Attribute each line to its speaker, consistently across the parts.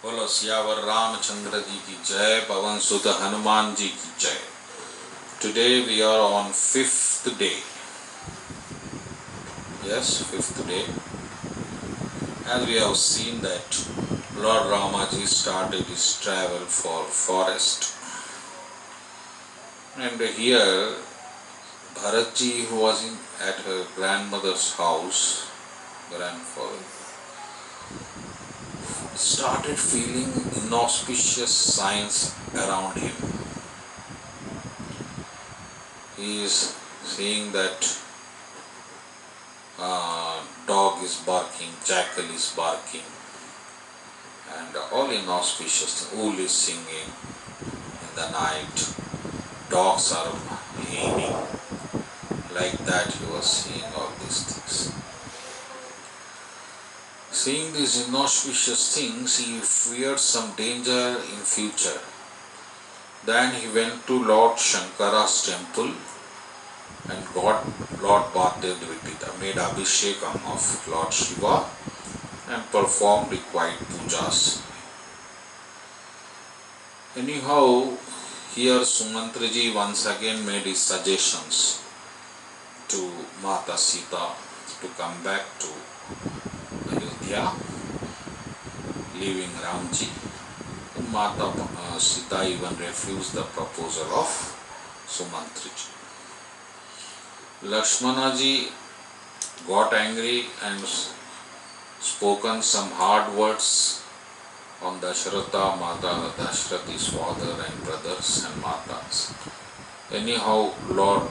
Speaker 1: बोलो सियावर रामचंद्र जी की जय, पवन सुत हनुमान जी की जय. Today we are on fifth day. Yes, fifth day. As we have seen that Lord Ramaji started his travel for forest. And here Bharatji, who was at her grandmother's house, grandfather, started feeling inauspicious signs around him. He is seeing that dog is barking, jackal is barking, and all inauspicious. Owl is singing in the night, dogs are hailing. Like that he was seeing all these things. Seeing these inauspicious things, he feared some danger in future. Then he went to Lord Shankara's temple and got Lord Bhattacharya, made Abhishekam of Lord Shiva and performed required pujas. Anyhow, here Sumantraji once again made his suggestions to Mata Sita to come back to Ayodhya, leaving Ramji. Mata Sita even refused the proposal of Sumantraji. Lakshmanaji got angry and spoken some hard words on Dasharatha, Mata, Dasharathi's father and brothers and Matas. Anyhow, Lord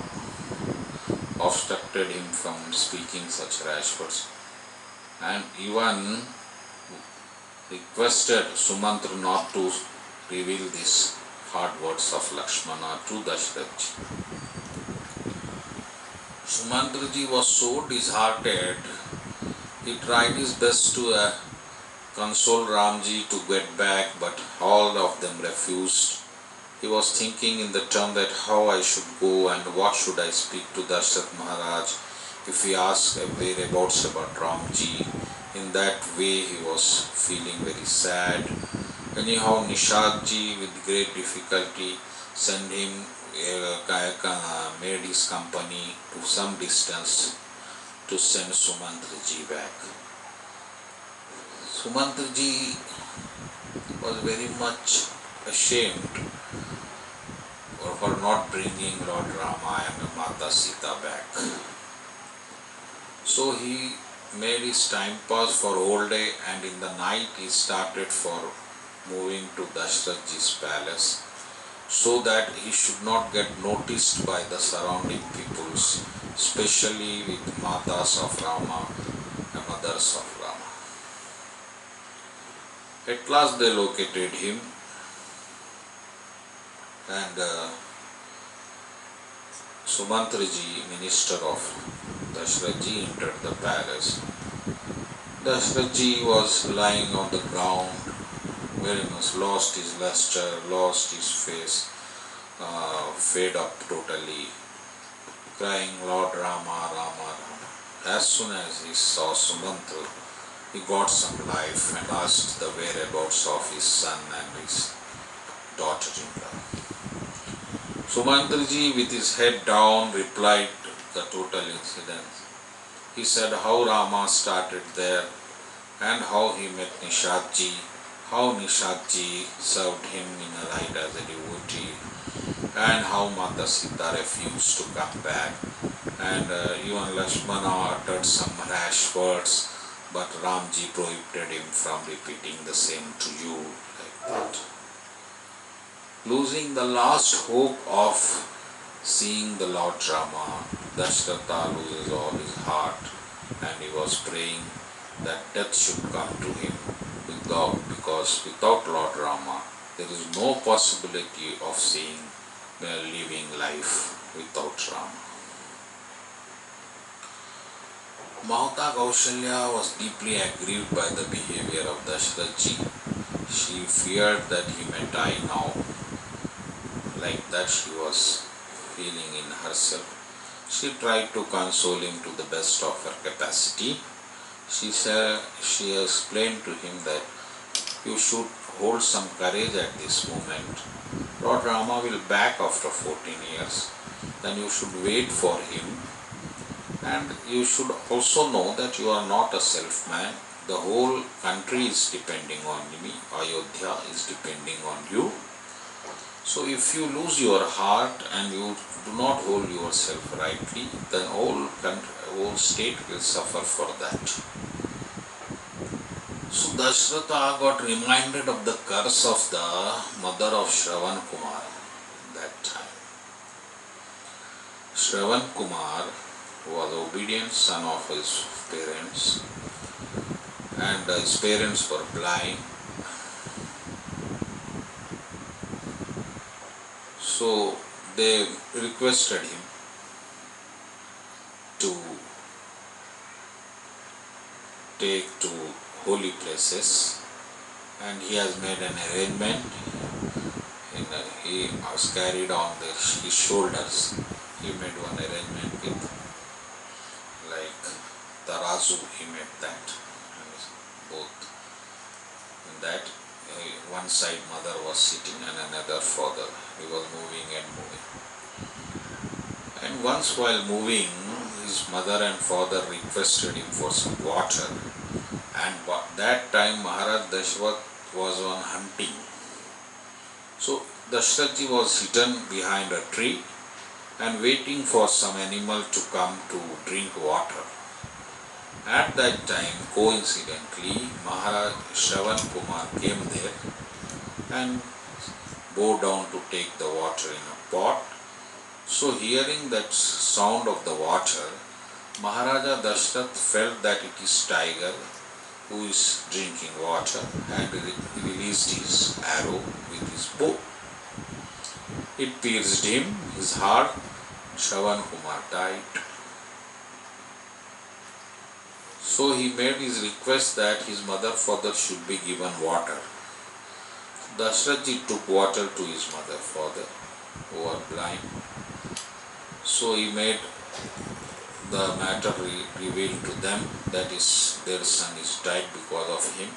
Speaker 1: obstructed him from speaking such rash words and even requested Sumantra not to reveal these hard words of Lakshmana to Dasharathji. Sumantraji was so disheartened, he tried his best to console Ramji to get back, but all of them refused. He was thinking in the term that how I should go and what should I speak to Dasharath Maharaj if he asks whereabouts about Ramji. In that way he was feeling very sad. Anyhow, Nishadji with great difficulty sent him, made his company to some distance to send Sumantraji back. Sumantraji was very much ashamed for not bringing Lord Rama and Mata Sita back. So he made his time pass for whole day, and in the night he started for moving to Dasharathji's palace so that he should not get noticed by the surrounding peoples, especially with Matas of Rama and mothers of Rama. At last they located him, and Sumantraji, minister of Dasharathji, entered the palace. Dasharathji was lying on the ground, very much lost his luster, lost his face, fed up totally, crying, Lord Rama, Rama, Rama. As soon as he saw Sumantra, he got some life and asked the whereabouts of his son and his daughter-in-law. Sumantraji, with his head down, replied the total incident. He said how Rama started there and how he met Nishadji, how Nishadji served him in a light as a devotee, and how Mata Sita refused to come back, and even Lakshmana uttered some rash words, but Ramji prohibited him from repeating the same to you, like that. Losing the last hope of seeing the Lord Rama, Dasharatha loses all his heart, and he was praying that death should come to him because without Lord Rama there is no possibility of seeing living life without Rama. Mahata Kaushalya was deeply aggrieved by the behavior of Dasharathji. She feared that he may die now. Like that she was feeling in herself. She tried to console him to the best of her capacity. She explained to him that you should hold some courage at this moment. Lord Rama will back after 14 years. Then you should wait for him, and you should also know that you are not a self-man. The whole country is depending on me. Ayodhya is depending on you. So if you lose your heart and you do not hold yourself rightly, the whole state will suffer for that. So Dasharatha got reminded of the curse of the mother of Shravan Kumar that time. Shravan Kumar was obedient son of his parents, and his parents were blind. So they requested him to take to holy places, and he has made an arrangement. He was carried on his shoulders. He made one arrangement with, like Tarazu, he made that. Both. In that, one side mother was sitting and another father. He was moving and moving. And once while moving, his mother and father requested him for some water. And that time Maharaj Dashrath was on hunting. So Dashrathji was hidden behind a tree and waiting for some animal to come to drink water. At that time, coincidentally, Maharaj Shravan Kumar came there and bowed down to take the water in a pot. So hearing that sound of the water, Maharaja Dashrath felt that it is tiger who is drinking water, and released his arrow with his bow. It pierced him, his heart. Shravan Kumar died. So he made his request that his mother father should be given water. Dashrathji took water to his mother father, who were blind. So he made the matter revealed to them, that is, their son is died because of him.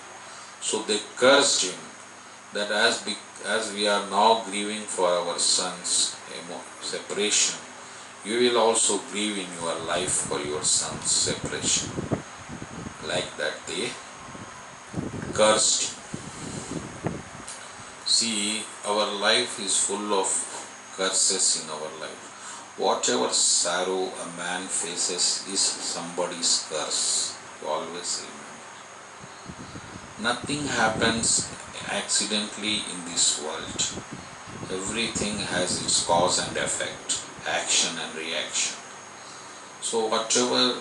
Speaker 1: So they cursed him that as we are now grieving for our son's separation, you will also grieve in your life for your son's separation. Like that they cursed him. See, our life is full of curses in our life. Whatever sorrow a man faces is somebody's curse. You always remember. Nothing happens accidentally in this world. Everything has its cause and effect, action and reaction. So whatever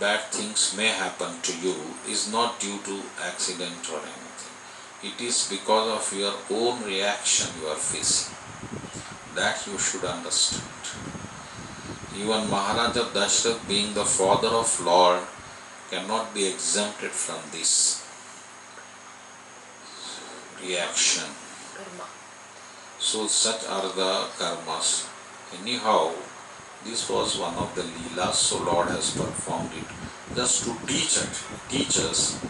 Speaker 1: bad things may happen to you is not due to accident or anything. It is because of your own reaction you are facing. That you should understand. Even Maharaja Dashrath, being the father of Lord, cannot be exempted from this reaction. So such are the karmas. Anyhow, this was one of the leelas, so Lord has performed it just to teach us,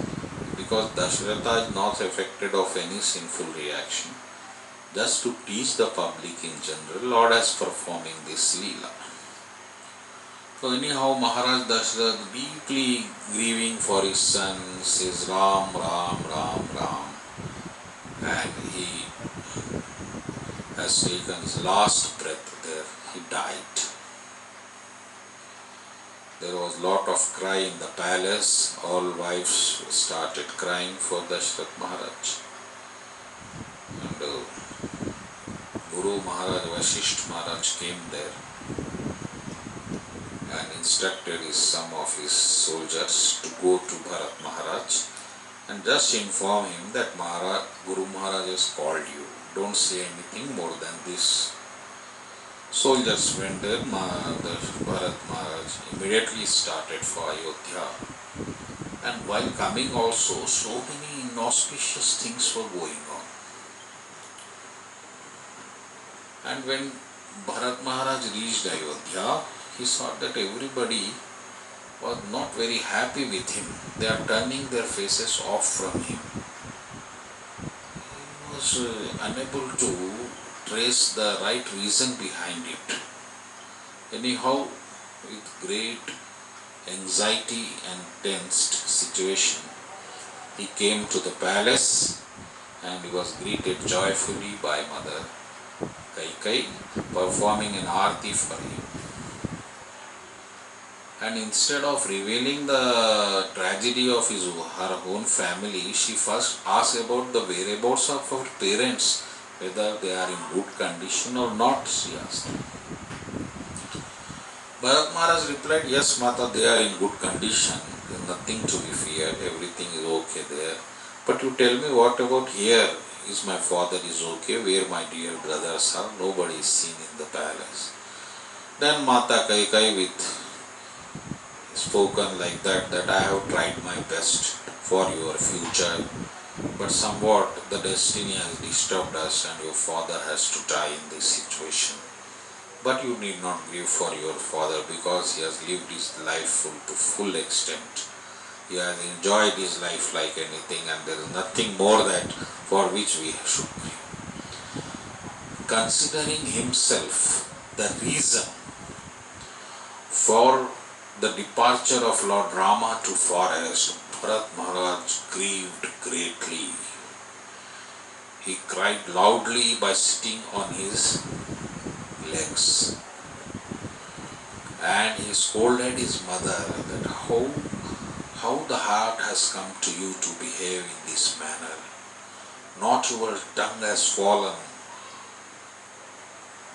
Speaker 1: because Dashratha is not affected of any sinful reaction. Just to teach the public in general, Lord has performing this leela. So anyhow, Maharaj Dashrath, deeply grieving for his son, says Ram, Ram, Ram, Ram, and he has taken his last breath there. He died. There was lot of cry in the palace. All wives started crying for Dashrath Maharaj. And Guru Maharaj, Vasishtha Maharaj came there and instructed some of his soldiers to go to Bharat Maharaj and just inform him that Guru Maharaj has called you. Don't say anything more than this. Soldiers went there. Bharat Maharaj immediately started for Ayodhya. And while coming also, so many inauspicious things were going on. And when Bharat Maharaj reached Ayodhya, he saw that everybody was not very happy with him. They are turning their faces off from him. was unable to trace the right reason behind it. Anyhow, with great anxiety and tensed situation, he came to the palace and he was greeted joyfully by Mother Kaikai, performing an arti for him. And instead of revealing the tragedy of her own family, she first asked about the whereabouts of her parents, whether they are in good condition or not, she asked. Bharat Maharaj replied, yes Mata, they are in good condition, there is nothing to be feared, everything is okay there. But you tell me, what about here? Is my father is okay, where my dear brothers are? Nobody is seen in the palace. Then Mata Kaikai with spoken like that I have tried my best for your future, but somewhat the destiny has disturbed us and your father has to die in this situation. But you need not grieve for your father, because he has lived his life to full extent. He has enjoyed his life like anything, and there is nothing more that for which we should grieve. Considering himself the reason for the departure of Lord Rama to forest, Bharat Maharaj grieved greatly. He cried loudly by sitting on his legs, and he scolded his mother that how the heart has come to you to behave in this manner. Not your tongue has fallen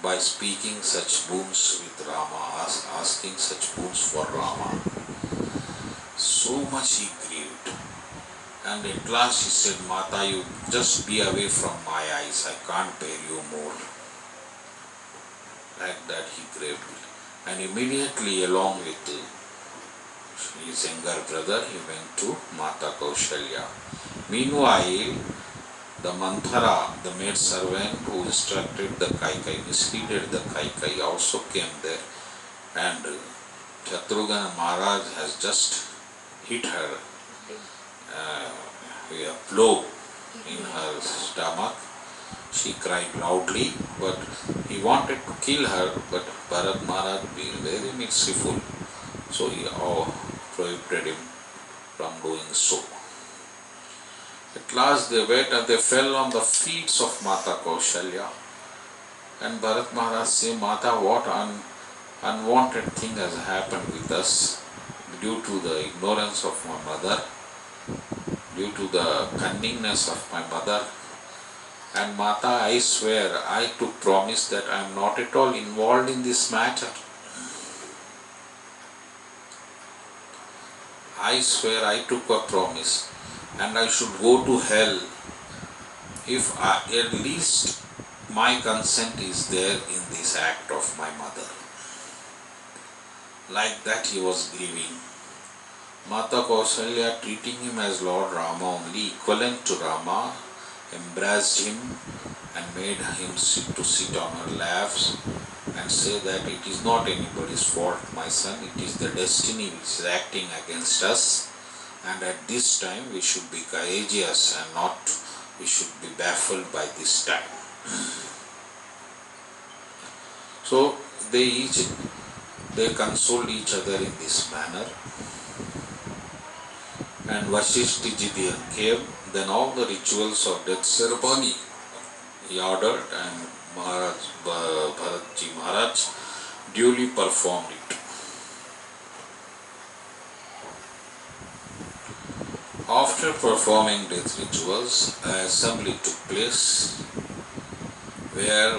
Speaker 1: by speaking such boons with Rama, asking such boons for Rama. So much he grieved. And at last he said, Mata, you just be away from my eyes, I can't bear you more. Like that he grieved. And immediately along with his younger brother, he went to Mata Kaushalya. Meanwhile, the Manthara, the maid servant who instructed the Kaikai, misleaded the Kaikai, also came there, and Shatrughan Maharaj has just hit her with a blow in her stomach. She cried loudly, but he wanted to kill her, but Bharat Maharaj being very merciful, so he prohibited him from doing so. At last they went and they fell on the feet of Mata Kaushalya. And Bharat Maharaj said, Mata, what unwanted thing has happened with us due to the ignorance of my mother, due to the cunningness of my mother. And Mata, I swear, I took promise that I am not at all involved in this matter. I swear I took a promise, and I should go to hell if at least my consent is there in this act of my mother. Like that he was grieving. Mata Kausalya, treating him as Lord Rama, only equivalent to Rama, embraced him and made him sit on her laps and say that it is not anybody's fault, my son, it is the destiny which is acting against us, and at this time we should be courageous and not we should be baffled by this time. So they consoled each other in this manner, and Vasishtha ji came. Then all the rituals of death ceremony he ordered, and Bharatji Maharaj duly performed it. After performing death rituals, an assembly took place where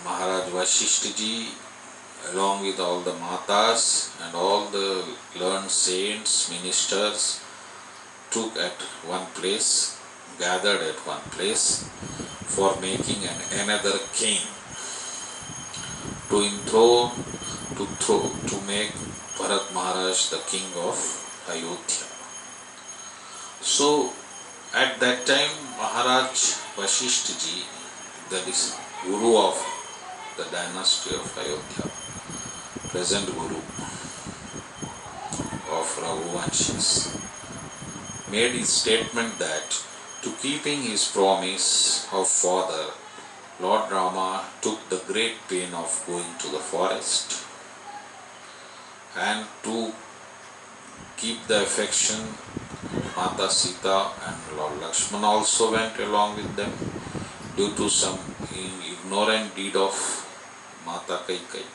Speaker 1: Maharaj Vasishtha ji, along with all the matas and all the learned saints, ministers, took at one place, gathered at one place for making another king to make Bharat Maharaj the king of Ayodhya. So at that time Maharaj Vasishtha ji, that is Guru of the dynasty of Ayodhya, present Guru of Raghuvanshis, made his statement that To keeping his promise of father, Lord Rama took the great pain of going to the forest, and to keep the affection, Mata Sita and Lord Lakshmana also went along with them due to some ignorant deed of Mata Kaikai.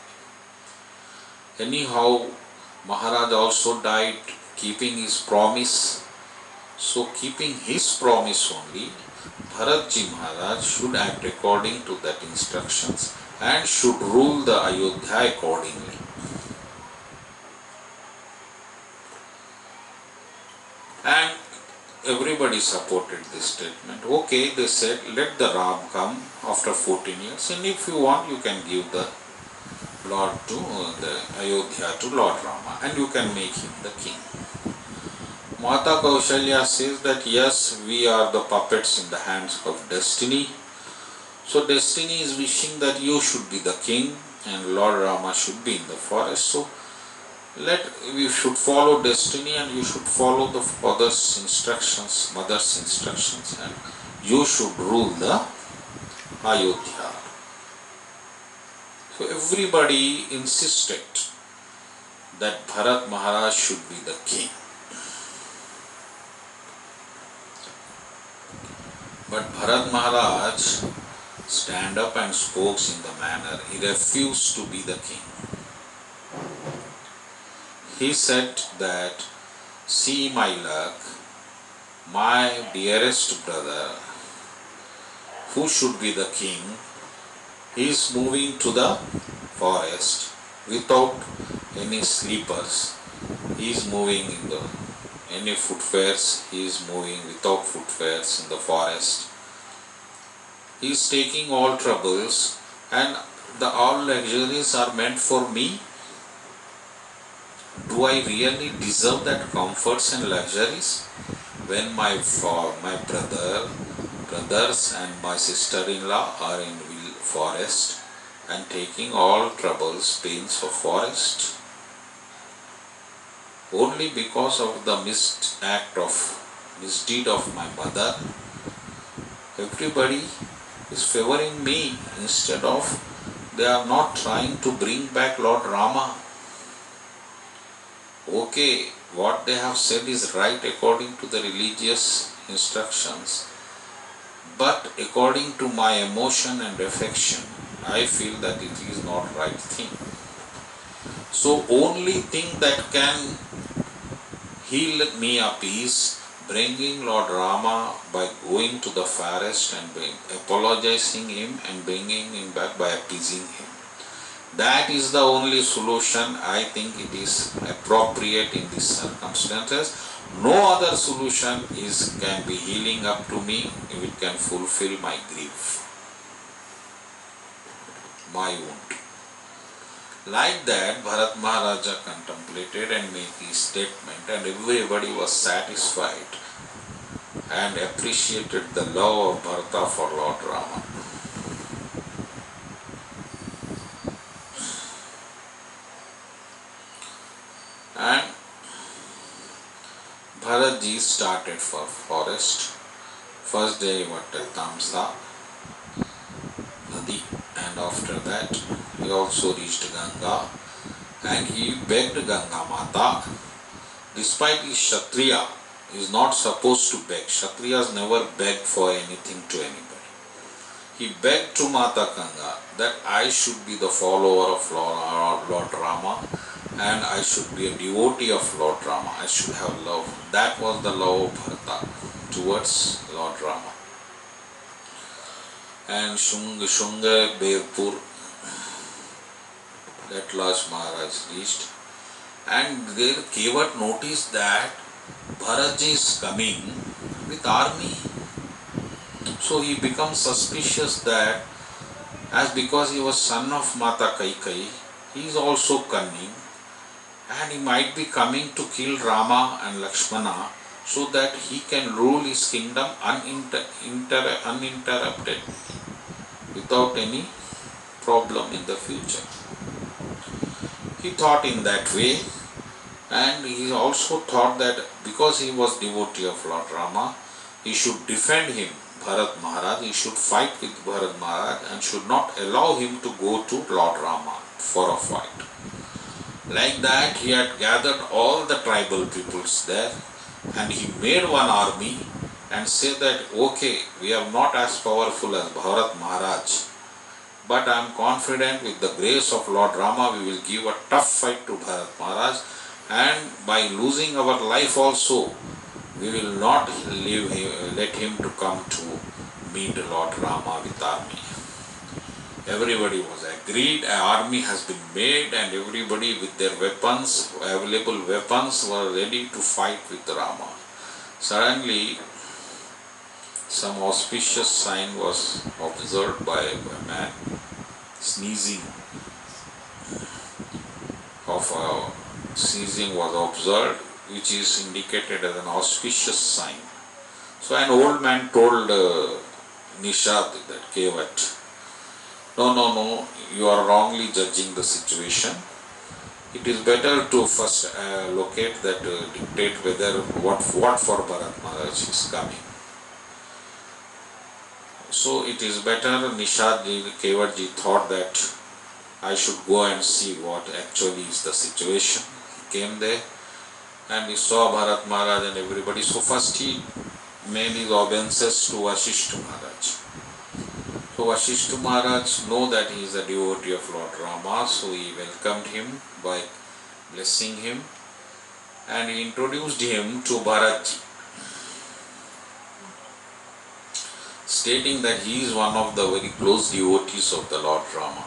Speaker 1: Anyhow, Maharaj also died keeping his promise. So keeping his promise only, Bharatji Maharaj should act according to that instructions and should rule the Ayodhya accordingly. And everybody supported this statement. Okay, they said, let the Ram come after 14 years, and if you want, you can give the Lord to the Ayodhya to Lord Rama, and you can make him the king. Mata Kaushalya says that yes, we are the puppets in the hands of destiny. So destiny is wishing that you should be the king and Lord Rama should be in the forest. So we should follow destiny, and you should follow the father's instructions, mother's instructions, and you should rule the Ayodhya. So everybody insisted that Bharat Maharaj should be the king. But Bharat Maharaj stand up and spoke in the manner. He refused to be the king. He said that, see my luck, my dearest brother, who should be the king, he is moving to the forest without any sleepers. He is moving in any footwears, he is moving without footwears in the forest. He is taking all troubles, and all luxuries are meant for me. Do I really deserve that comforts and luxuries when my brothers and my sister-in-law are in forest and taking all troubles, pains of forest? Only because of the misdeed of my mother, everybody is favoring me instead of they are not trying to bring back Lord Rama. Okay, what they have said is right according to the religious instructions, but according to my emotion and affection, I feel that it is not right thing. So only thing that can heal me up is bringing Lord Rama by going to the forest and apologizing him and bringing him back by appeasing him. That is the only solution. I think it is appropriate in these circumstances. No other solution can be healing up to me if it can fulfill my grief, my wound. Like that, Bharat Maharaja contemplated and made his statement, and everybody was satisfied and appreciated the love of Bharata for Lord Rama. And Bharatji started for forest. First day he went to Tamsa Nadi, and after that he also reached Ganga, and he begged Ganga Mata. Despite his Kshatriya, he is not supposed to beg. Kshatriyas never beg for anything to anybody. He begged to Mata Ganga that I should be the follower of Lord Rama, and I should be a devotee of Lord Rama. I should have love. That was the love of Bharata towards Lord Rama. And Shunga Berpur, that last Maharaj reached, and there Kevat noticed that Bharatji is coming with army. So he becomes suspicious that because he was son of Mata Kaikai, he is also cunning, and he might be coming to kill Rama and Lakshmana so that he can rule his kingdom uninterrupted without any problem in the future. He thought in that way, and he also thought that because he was devotee of Lord Rama, he should defend him, Bharat Maharaj, he should fight with Bharat Maharaj and should not allow him to go to Lord Rama for a fight. Like that, he had gathered all the tribal peoples there and he made one army and said that, okay, we are not as powerful as Bharat Maharaj, but I am confident with the grace of Lord Rama we will give a tough fight to Bharat Maharaj, and by losing our life also, we will not let him to come to meet Lord Rama with army. Everybody was agreed, an army has been made and everybody with their weapons, available weapons, were ready to fight with Rama. Suddenly, some auspicious sign was observed by a man. Sneezing was observed, which is indicated as an auspicious sign. So an old man told Nishad, that Kevat, no, you are wrongly judging the situation. It is better to first locate that, dictate whether what for Bharat Maharaj is coming. So it is better, Nishadji, Kevatji thought that I should go and see what actually is the situation. He came there and he saw Bharat Maharaj and everybody. So first he made his obeisances to Vasishtha Maharaj. So Vasishtha Maharaj know that he is a devotee of Lord Rama, so he welcomed him by blessing him and he introduced him to Bharatji, stating that he is one of the very close devotees of the Lord Rama.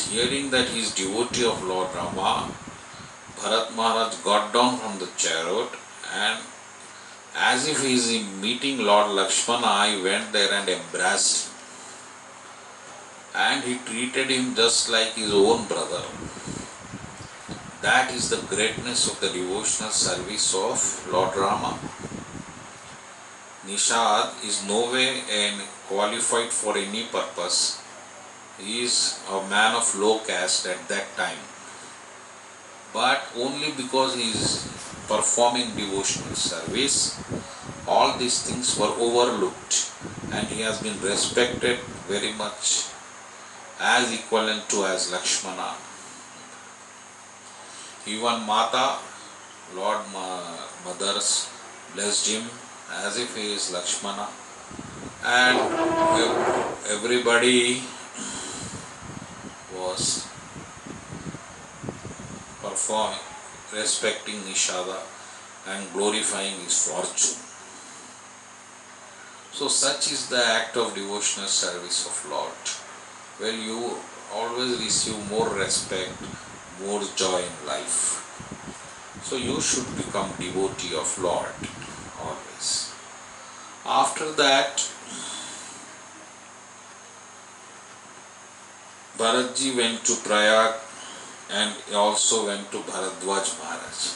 Speaker 1: Hearing that he is devotee of Lord Rama, Bharat Maharaj got down from the chariot and as if he is meeting Lord Lakshmana, he went there and embraced him. And he treated him just like his own brother. That is the greatness of the devotional service of Lord Rama. Nishad is no way qualified for any purpose. He is a man of low caste at that time. But only because he is performing devotional service, all these things were overlooked and he has been respected very much as equivalent to as Lakshmana. Even Mata, Lord Mothers, blessed him as if he is Lakshmana, and everybody was respecting Nishada and glorifying his fortune. So such is the act of devotional service of Lord, where you always receive more respect, more joy in life. So you should become devotee of Lord always. After that, Bharatji went to Prayag and also went to Bharadwaj Maharaj.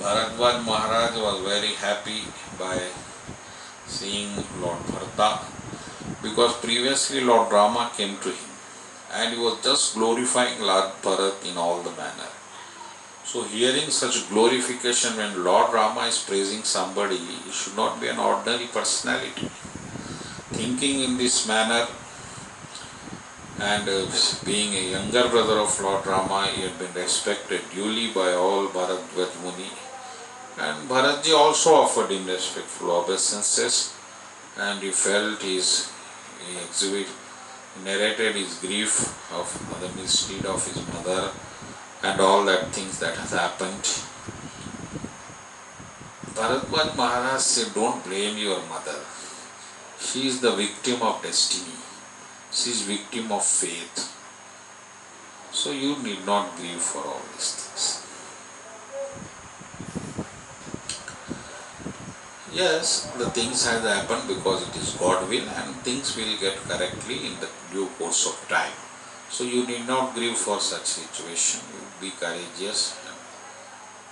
Speaker 1: Bharadwaj Maharaj was very happy by seeing Lord Bharata, because previously Lord Rama came to him and he was just glorifying Lord Bharat in all the manner. So hearing such glorification when Lord Rama is praising somebody, he should not be an ordinary personality. Thinking in this manner and being a younger brother of Lord Rama, he had been respected duly by all Bharadwaj Muni. And Bharatji also offered him respectful obeisances, and he felt he narrated his grief of the misdeed of his mother and all that things that has happened. Bharadwaj Maharaj said, don't blame your mother. She is the victim of destiny. She is victim of faith. So you need not grieve for all these things. Yes, the things have happened because it is God will, and things will get correctly in the due course of time. So you need not grieve for such situation. You be courageous and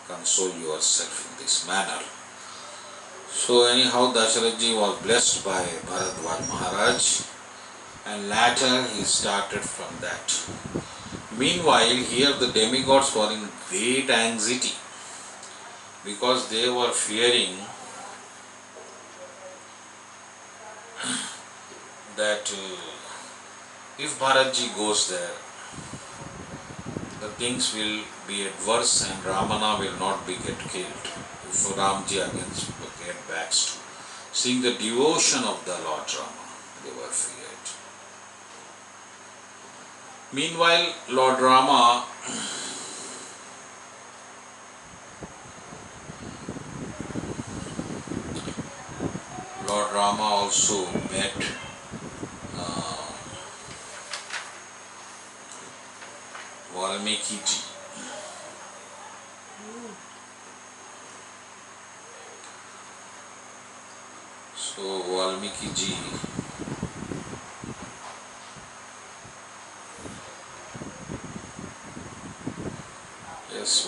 Speaker 1: console yourself in this manner. So anyhow, Dasharatji was blessed by Bharadwaj Maharaj, and later he started from that. Meanwhile, here the demigods were in great anxiety because they were fearing that if Bharatji goes there, the things will be adverse and Ramana will not be get killed. So Ramji again get back to seeing the devotion of the Lord Rama, they were feared. Meanwhile, Lord Rama also met Valmiki ji. So Valmiki ji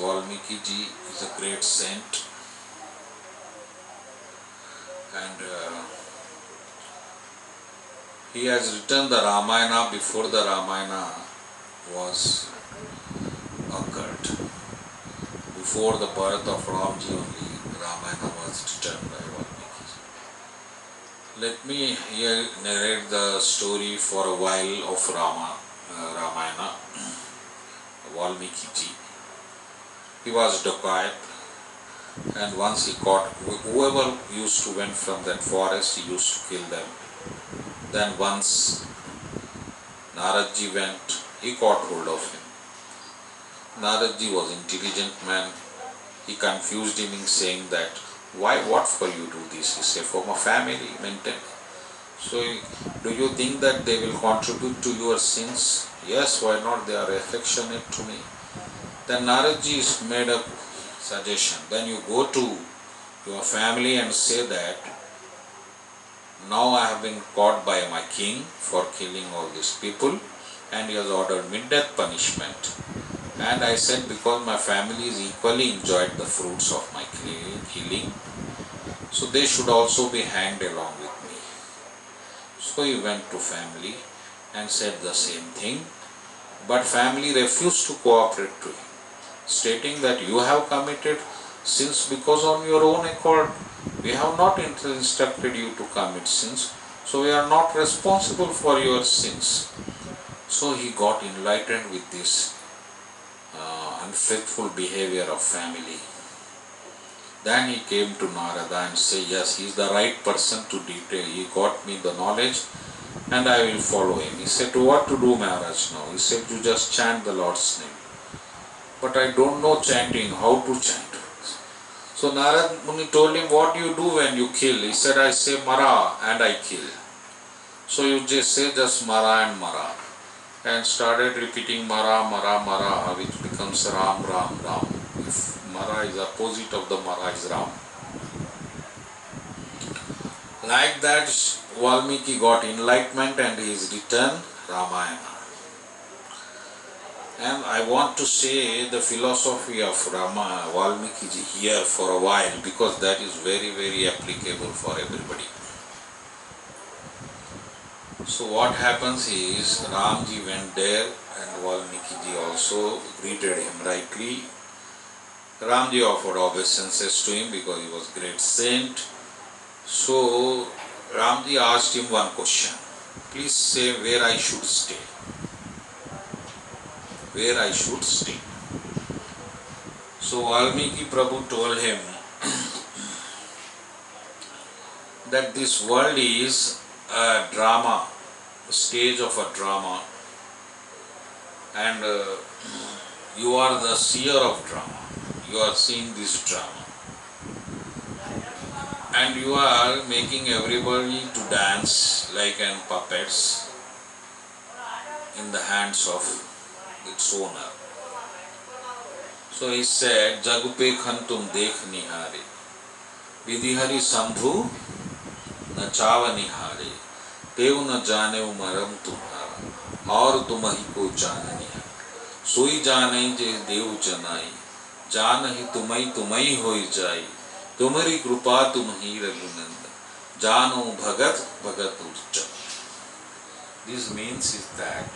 Speaker 1: Valmiki ji is a great saint, and he has written the Ramayana before the Ramayana was occurred. Before the birth of Ramji only, Ramayana was written by Valmiki. Let me here narrate the story for a while of Ramayana. Valmiki ji. He was dacoit, and once he caught whoever used to went from that forest, he used to kill them. Then once Naradji went, he caught hold of him. Naradji was an intelligent man. He confused him in saying that, why, what for you do this? He said, for my family, maintain. So, do you think that they will contribute to your sins? Yes, why not? They are affectionate to me. Then Naradji made a suggestion. Then you go to your family and say that, now I have been caught by my king for killing all these people, and he has ordered me death punishment. And I said, because my family is equally enjoyed the fruits of my killing, so they should also be hanged along with me. So he went to family and said the same thing, but family refused to cooperate to him, stating that you have committed sins because on your own accord. We have not instructed you to commit sins, so we are not responsible for your sins. So he got enlightened with this unfaithful behavior of family. Then he came to Narada and said, yes, he is the right person to detail. He got me the knowledge and I will follow him. He said, what to do, Maharaj, now? He said, you just chant the Lord's name. But I don't know chanting, how to chant. So Narad Muni told him, what do you do when you kill? He said, I say Mara and I kill. So you just say just Mara and Mara. And started repeating Mara, Mara, Mara, which becomes Ram, Ram, Ram. If Mara is opposite of the Mara is Ram. Like that, Valmiki got enlightenment and he is written Ramayana. And I want to say the philosophy of Valmiki ji here for a while, because that is very, very applicable for everybody. So what happens is, Ramji went there and Valmiki ji also greeted him rightly. Ramji offered obeisances to him because he was a great saint. So Ramji asked him one question. Please say where I should stay. Where I should stay. So Valmiki Prabhu told him that this world is a drama, a stage of a drama, and you are the seer of drama. You are seeing this drama, and you are making everybody to dance like an puppets in the hands of its owner. So he said, Jagupe khantum dekh nihare, vidihari sambhu na chava nihare, tev na jane maram tumhara, aur tumahi ko janani hai. Soi janai je dev janai, janahi tumai hoi jai, tumhari krupa tumhi raghunanda, jano bhagat bhagat urcha. This means is that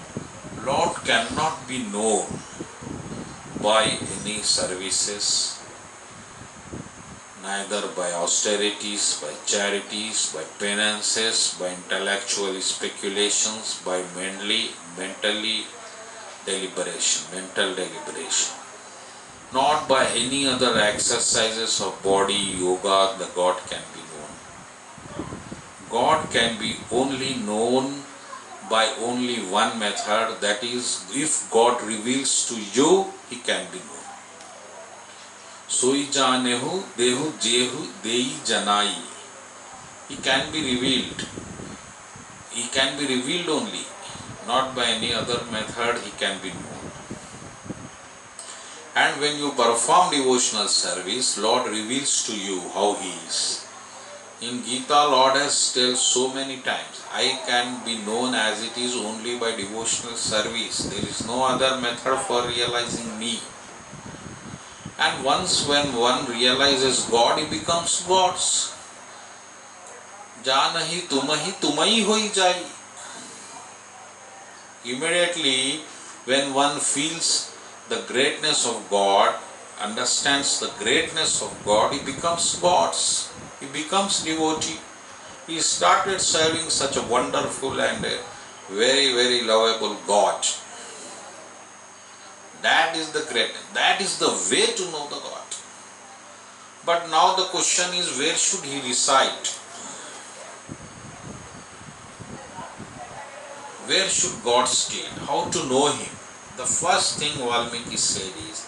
Speaker 1: Lord cannot be known by any services, neither by austerities, by charities, by penances, by intellectual speculations, by mental deliberation, not by any other exercises of body, yoga, the God can be known. God can be only known by only one method, that is, if God reveals to you, He can be known. Soi janehu dehu jehu dei janai. He can be revealed. He can be revealed only, not by any other method He can be known. And when you perform devotional service, Lord reveals to you how He is. In Gita, Lord has told so many times, I can be known as it is only by devotional service. There is no other method for realizing me. And once when one realizes God, he becomes God's. Janahi tumahi tumai hoi jai. Immediately, when one feels the greatness of God, understands the greatness of God, he becomes God's. He becomes devotee. He started serving such a wonderful and very, very lovable God. That is the greatness. That is the way to know the God. But now the question is, where should he reside? Where should God stay? How to know Him? The first thing Valmiki said is,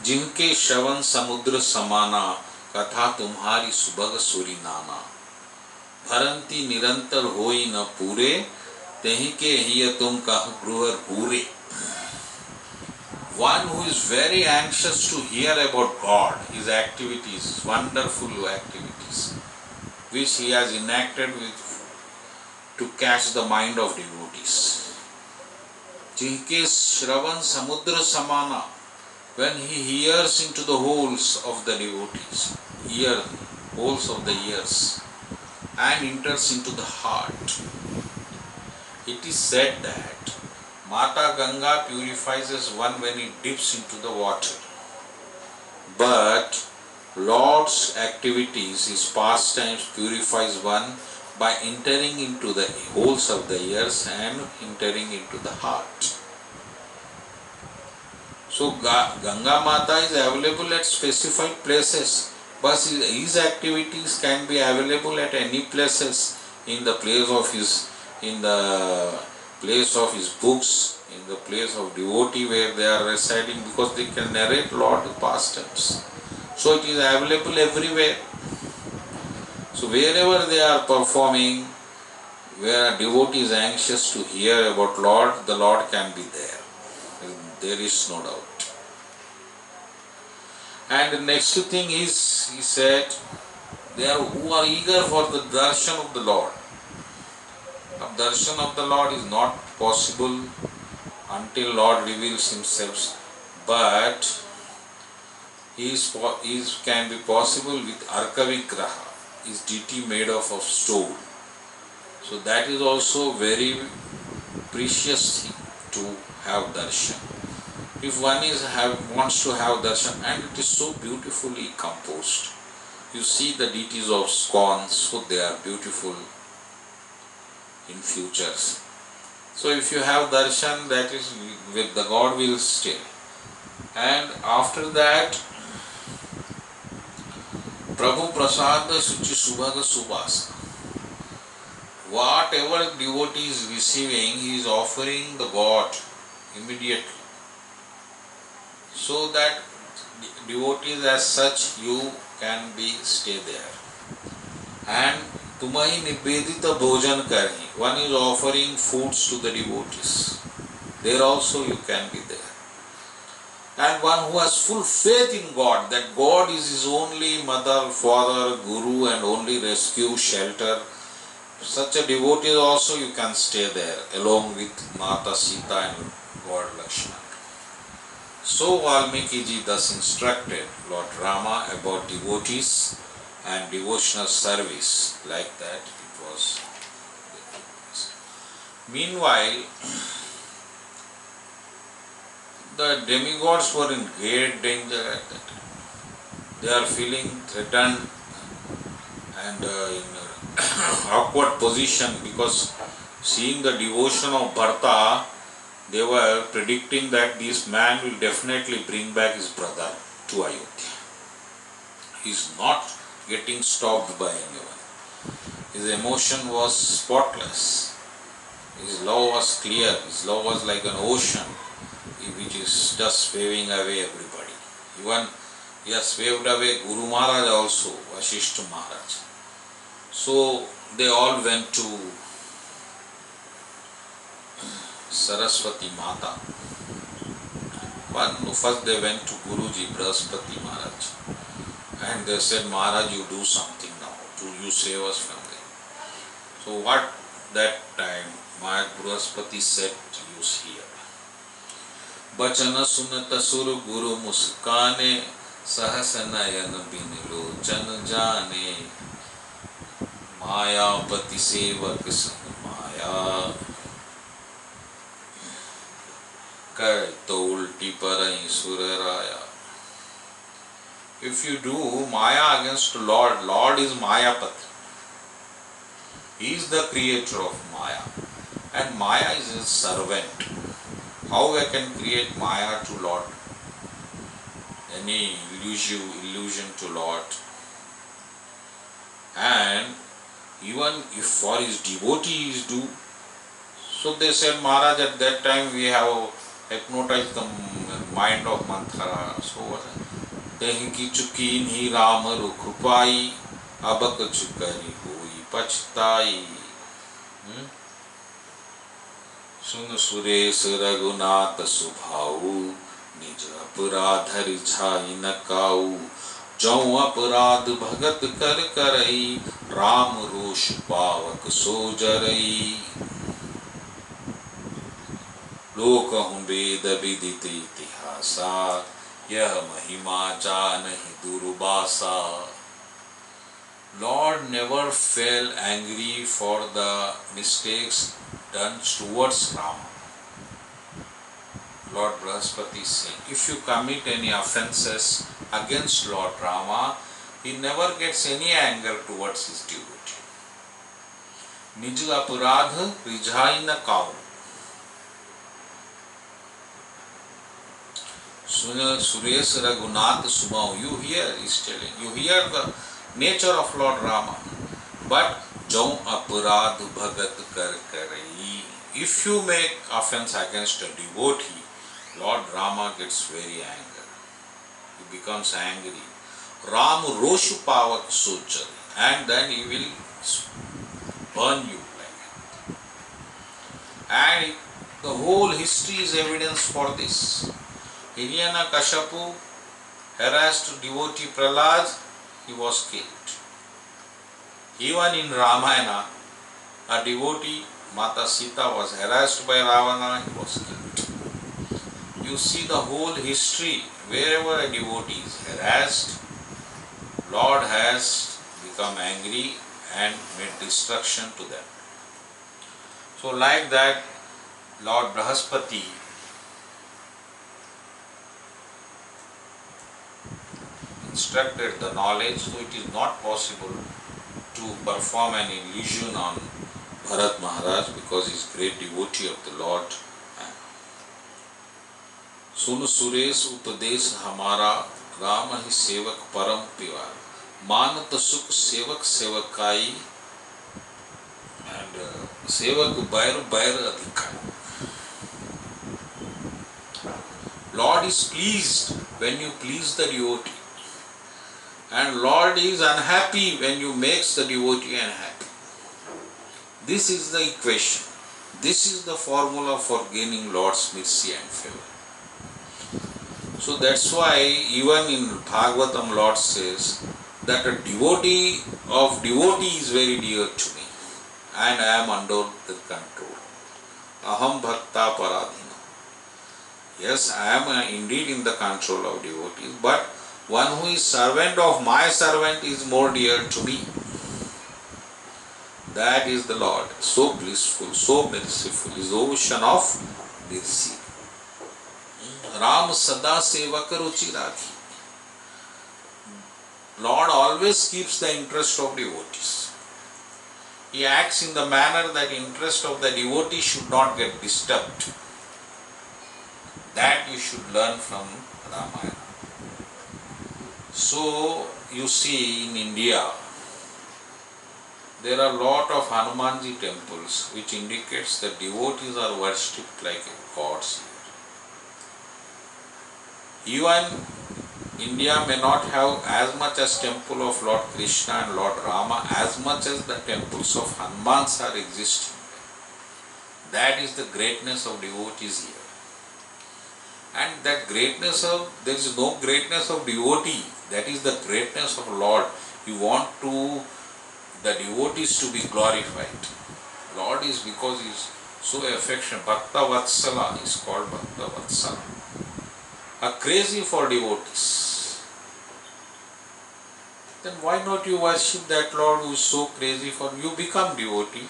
Speaker 1: जिनके श्रवण समुद्र समाना कथा तुम्हारी सुबह सुरी नाना भरंती निरंतर होई न पूरे तेहि के हिय तुम कह गृह पूरे. One who is very anxious to hear about God, His activities, wonderful activities, which He has enacted to catch the mind of devotees. जिनके श्रवण समुद्र समाना, when he hears into the holes of the devotees, holes of the ears, and enters into the heart. It is said that Mata Ganga purifies as one when he dips into the water. But Lord's activities, His pastimes, purifies one by entering into the holes of the ears and entering into the heart. So Ganga Mata is available at specified places, but His activities can be available at any places, in the place of His books, in the place of devotee where they are residing, because they can narrate Lord pastimes. So it is available everywhere. So wherever they are performing, where a devotee is anxious to hear about Lord, the Lord can be there. There is no doubt. And the next thing is, he said, they are who are eager for the darshan of the Lord. The darshan of the Lord is not possible until Lord reveals Himself, but he can be possible with Arkavigraha, is deity made of stone. So that is also very precious thing to have darshan. If one wants to have darshan, and it is so beautifully composed. You see the deities of SCON, so they are beautiful in futures. So if you have darshan, that is with the God will stay. And after that, Prabhu Prasada Suchi Subhaga Subhasa. Whatever devotee is receiving, he is offering the God immediately. So that devotees as such, you can stay there. And Tumahi Nivedita Bhojan Karhi, one is offering foods to the devotees. There also you can be there. And one who has full faith in God, that God is his only mother, father, guru, and only rescue, shelter, such a devotee also you can stay there along with Mata Sita and Lord Lakshmana. So Valmiki ji thus instructed Lord Rama about devotees and devotional service. Like that it was. Meanwhile, the demigods were in great danger at that time. They are feeling threatened and in awkward position, because seeing the devotion of Bharata, they were predicting that this man will definitely bring back his brother to Ayodhya. He is not getting stopped by anyone. His emotion was spotless. His love was clear. His love was like an ocean which is just waving away everybody. Even he has waved away Guru Maharaj also, Vasishta Maharaj. So they all went to Saraswati Mata. First they went to Guruji Brahaspati Maharaj, and they said, Maharaj, you do something now, you save us from there. So what that time Maharaj Brahaspati said, use here. Bachana sunat sur guru muskane, sahas nayan bin lochan jane, maya pati sevak sang maya, kar to ulti parai suraraya. If you do maya against Lord, Lord is Mayapati. He is the creator of Maya, and Maya is his servant. How I can create Maya to Lord? Any illusion to Lord? And even if for his devotees do, so they said, Maharaj, at that time we have hypnotized the mind of Manthara. So what? Tehi ki chukin hi Ram rukhupai, abak chukari hoi pachtai. सुन सुरेश रघुनाथ सुभाऊ, निज अपराध रिझाई न काऊ, जौ अपराध भगत कर करई, राम रोष पावक सो जरई। लोक हूँ वेद विदित इतिहासा, यह महिमा जानहि Durvasa. Lord never felt angry for the mistakes done towards Rama. Lord Brahaspati is saying, if you commit any offences against Lord Rama, he never gets any anger towards his devotee. Nij aparadh rijhai na kau. Suresh Raghunath Sumau, you hear, he is telling, you hear the nature of Lord Rama. But jau aparadh bhagat kar karai, if you make offense against a devotee, Lord Rama gets very angry. He becomes angry. Ram roshu pavak sojari, and then he will burn you like that. And the whole history is evidence for this. Hiranyakashipu harassed devotee Prahlad, he was killed. Even in Ramayana, a devotee, Mata Sita, was harassed by Ravana, he was killed. You see the whole history, wherever a devotee is harassed, Lord has become angry and made destruction to them. So like that, Lord Brahaspati instructed the knowledge, so it is not possible to perform an illusion on Bharat Maharaj because he is great devotee of the Lord. Sun Suresh Upadesh Hamara, Rama hi sevak param pivar, Manat Sukh sevak sevakai, and sevak bair adhikar. Lord is pleased when you please the devotee, and Lord is unhappy when you make the devotee unhappy. This is the equation. This is the formula for gaining Lord's mercy and favor. So that's why even in Bhagavatam Lord says that a devotee of devotee is very dear to me, and I am under the control. Aham bhakta paradhina. Yes, I am indeed in the control of devotees, but one who is servant of my servant is more dear to me. That is the Lord, so blissful, so merciful, is ocean of mercy. Ram sada sevak ruchi rakhi. Lord always keeps the interest of devotees. He acts in the manner that interest of the devotee should not get disturbed. That you should learn from Ramayana. So you see in India, there are a lot of Hanumanji temples which indicates that devotees are worshipped like gods. Even India may not have as much as temple of Lord Krishna and Lord Rama as much as the temples of Hanumans are existing. That is the greatness of devotees here. And that greatness of, there is no greatness of devotee, that is the greatness of Lord. You want to, the devotees to be glorified. Lord is because he is so affectionate. Bhakta Vatsala is called Bhakta Vatsala. Are crazy for devotees. Then why not you worship that Lord who is so crazy for you? You become devotee.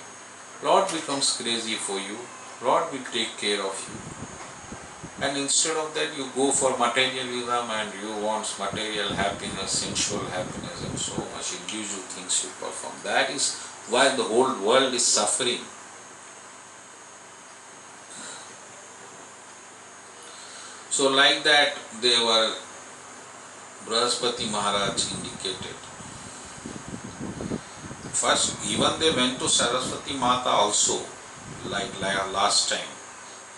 Speaker 1: Lord becomes crazy for you. Lord will take care of you. And instead of that you go for materialism and you want material happiness, sensual happiness and so much individual things you perform. That is why the whole world is suffering. So like that they were, Brahaspati Maharaj indicated. First even they went to Saraswati Mata also, like last time.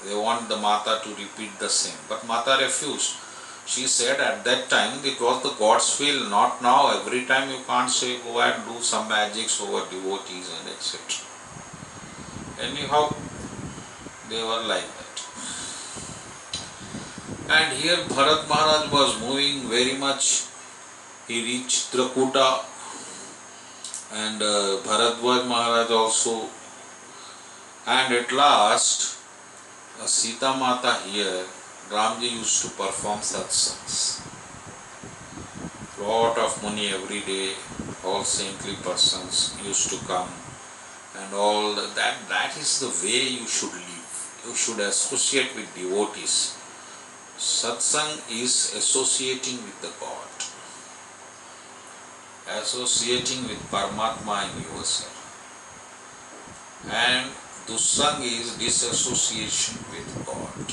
Speaker 1: They want the Mata to repeat the same. But Mata refused. She said at that time it was the God's will, not now. Every time you can't say go and do some magics over devotees and etc. Anyhow, they were like that. And here Bharat Maharaj was moving very much. He reached Trakuta and Bharadwaj Maharaj also. And at last, Sita Mata here, Ramji used to perform satsangs. Lot of money every day, all saintly persons used to come, and all that is the way you should live. You should associate with devotees. Satsang is associating with the God, associating with Paramatma in yourself. And Dussang is disassociation with God.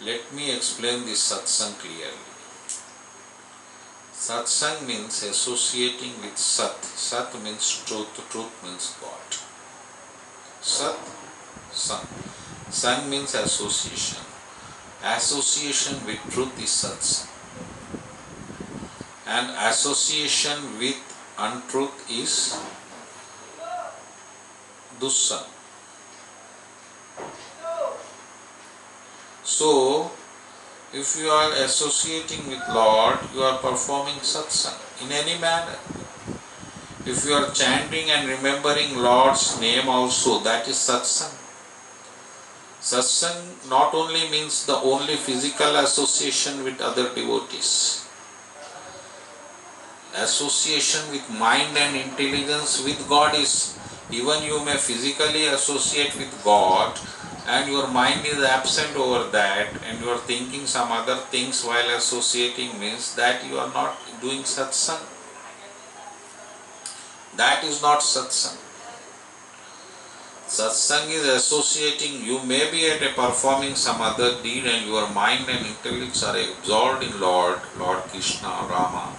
Speaker 1: Let me explain this satsang clearly. Satsang means associating with Sat. Sat means truth, truth means God. Sat, Sang. Sang means association. Association with truth is satsang. And association with untruth is Dussang. So, if you are associating with Lord, you are performing satsang in any manner. If you are chanting and remembering Lord's name also, that is satsang. Satsang not only means the only physical association with other devotees. Association with mind and intelligence with God is, even you may physically associate with God and your mind is absent over that and you are thinking some other things while associating, means that you are not doing satsang. That is not satsang. Satsang is associating, you may be at a performing some other deed and your mind and intellects are absorbed in Lord Krishna, Rama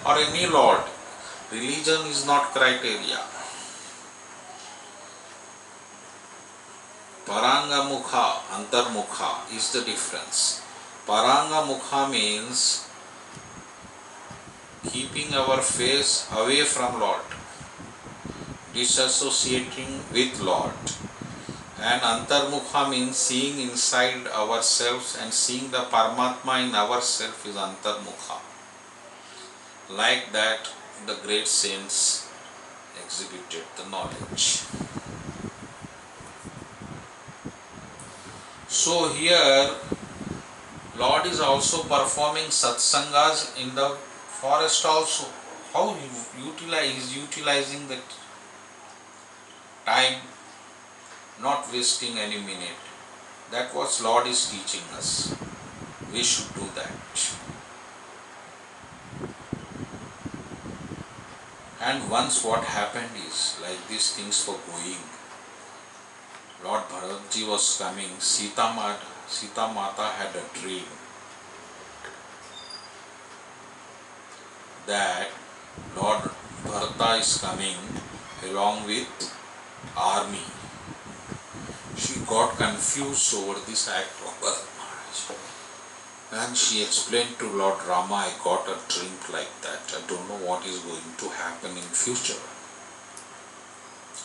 Speaker 1: or any Lord. Religion is not criteria. Paranga Mukha, Antarmukha is the difference. Paranga Mukha means keeping our face away from Lord, disassociating with Lord. And Antarmukha means seeing inside ourselves and seeing the Paramatma in ourselves is Antarmukha. Like that, the great saints exhibited the knowledge. So here, Lord is also performing satsangas in the forest also. How he is utilizing that time, not wasting any minute. That what Lord is teaching us. We should do that. And once what happened is, like these things were going, Lord Bharatji was coming, Sita Mata had a dream that Lord Bharata is coming along with army. She got confused over this act of Bharat Maharaj. And she explained to Lord Rama, I got a dream like that. I don't know what is going to happen in future.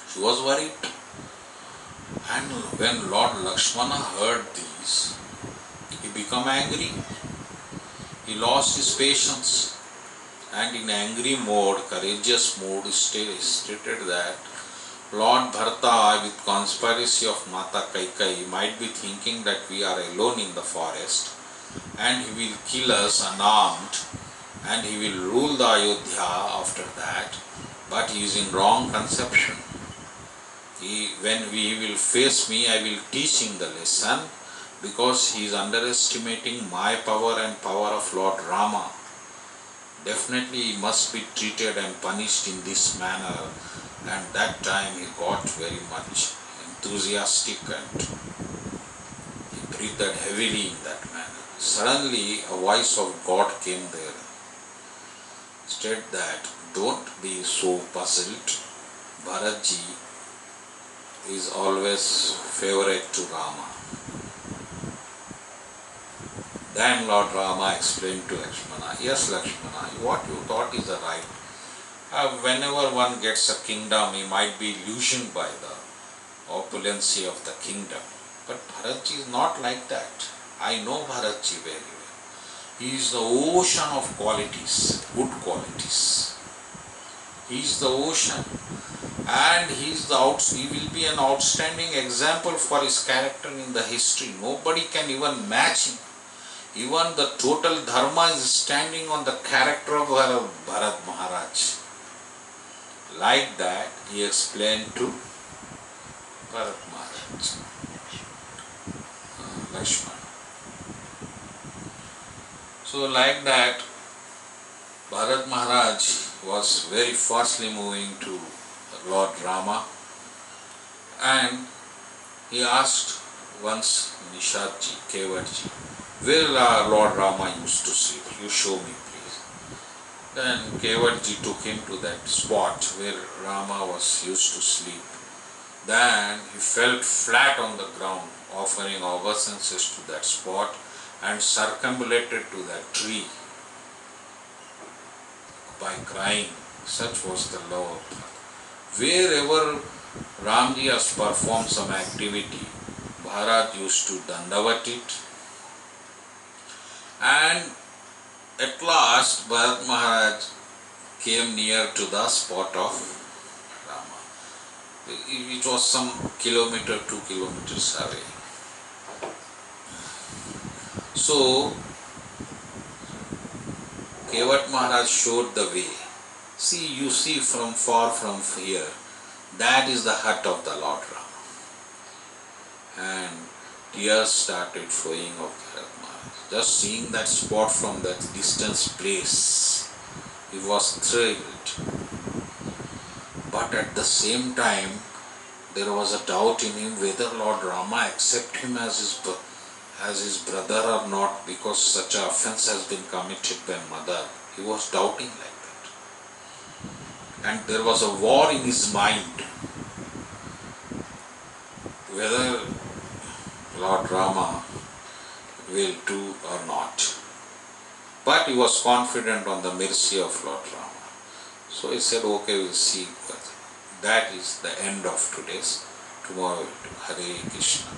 Speaker 1: She was worried. And when Lord Lakshmana heard this, he became angry. He lost his patience. And in angry mode, courageous mode, stated that Lord Bharata, with conspiracy of Mata Kaikai, might be thinking that we are alone in the forest and he will kill us unarmed and he will rule the Ayodhya after that, but he is in wrong conception. When he will face me, I will teach him the lesson, because he is underestimating my power and power of Lord Rama. Definitely he must be treated and punished in this manner. And that time he got very much enthusiastic and he breathed heavily in that manner. Suddenly a voice of God came there. Said that, don't be so puzzled. Bharatji is always favorite to Rama. Then Lord Rama explained to Lakshmana, yes Lakshmana, what you thought is the right. Whenever one gets a kingdom, he might be illusioned by the opulency of the kingdom. But Bharatji is not like that. I know Bharatji very well. He is the ocean of qualities, good qualities. He is the ocean, and he will be an outstanding example for his character in the history. Nobody can even match him. Even the total dharma is standing on the character of Bharat Maharaj. Like that, he explained to Bharat Maharaj, Lakshmana. So like that, Bharat Maharaj was very fastly moving to Lord Rama, and he asked once Nishadji, Kevatji, where Lord Rama used to sleep? You show me please. Then Kevatji took him to that spot where Rama was used to sleep. Then he fell flat on the ground, offering obeisances to that spot and circumambulated to that tree by crying. Such was the love of Bharat. Wherever Ramji has performed some activity, Bharat used to dandavat it. And at last Bharat Maharaj came near to the spot of Rama. It was some 2 kilometers away. So Kevat Maharaj showed the way. See, you see from far from here, that is the hut of the Lord Rama. And tears started flowing of Bharat Maharaj. Just seeing that spot from that distance place, he was thrilled. But at the same time, there was a doubt in him whether Lord Rama accept him as his brother or not, because such an offense has been committed by mother. He was doubting like that. And there was a war in his mind whether Lord Rama will do or not. But he was confident on the mercy of Lord Rama. So he said, okay, we'll see. That is the end of today's. Tomorrow we'll do Hare Krishna.